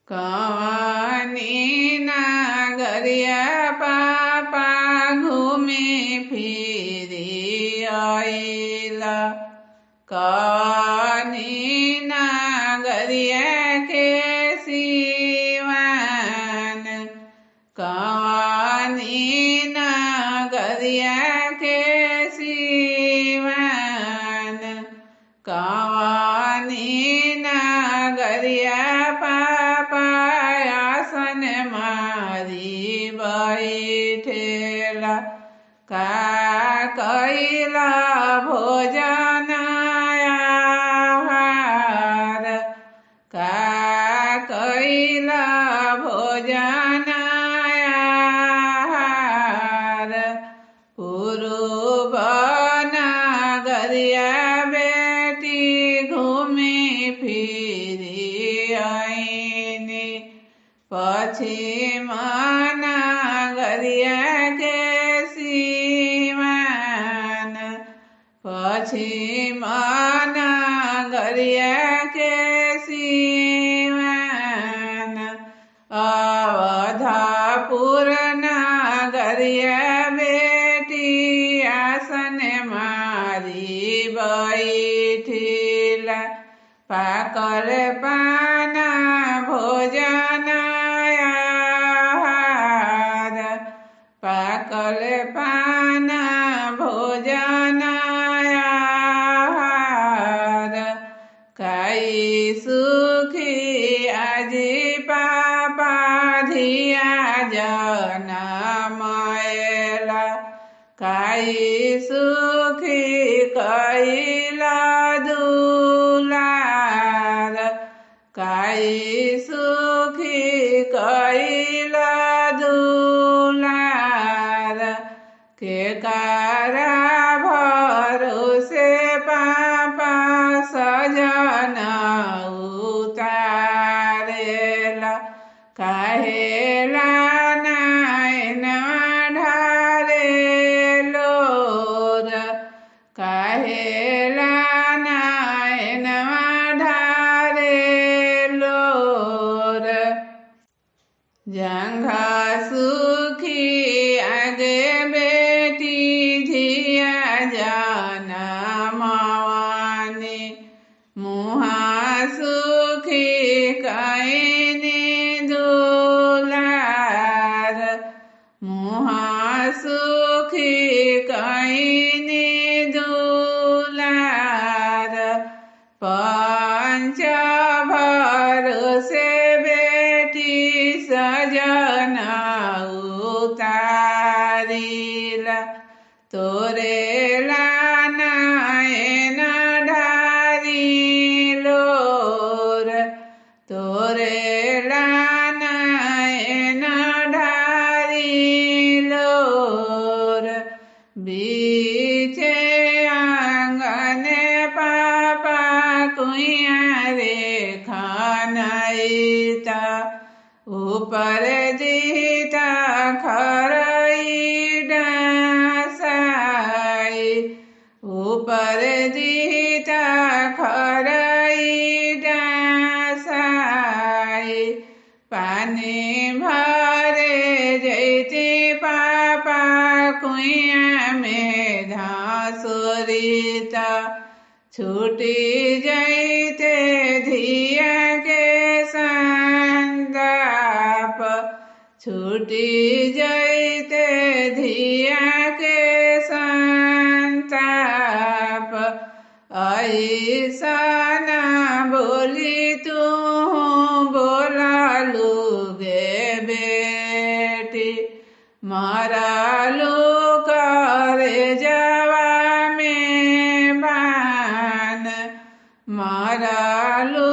कवनी नगरिया पापा घूमे फिरी आइला। कवनी नगरिया के सिवान, कवनी नगरिया के सिवान, कवनी नगरिया पापा आसन मारी बैठेला। का कैला भोजन आहार, का कैला भोजन आहार। पूर्व नगरिया बेटी घूमे फिरी आईनी। पश्चिम नगरिया के सिवान, पश्चिम नगरिया के सिवान। अवधपुर नगरिया बेटी आसन मारी बैठिला। पाकल पान भोजन आहार, पाकल पान भोजन आहार। काई सुखी आजी पापा धिया जनमैला। काई सुखी कैला दुलार, काई सुखी कैला दुलार। के कारा भरोसे पापा सजन उतारेला। काहेला नैन ढारे लोर, काहेला नैन ढारे लोर। जंघा सुखी आगे बेटी धिया जनमवानी। मुहा सुखी कैनी दुलार, मुहा सुखी कैनी दुलार। पंच भरोसे बेटी सजन उतारिला। तोरेला नैन ढारी लोर, तोरेला नैन ढारी लोर। बीचे आंगन पापा कुइया रे खनैता। ऊपर जीता खरई डासाई, ऊपर जीता खरई डासाई। पानी भरे जैती पापा कुइया में धासुरिता। छूटी जैते धिया के संताप, छूटी जैते धिया के संताप। ऐसन बोली तू बोलालू गे बेटी। मरालू करे जवा में बान, मरालू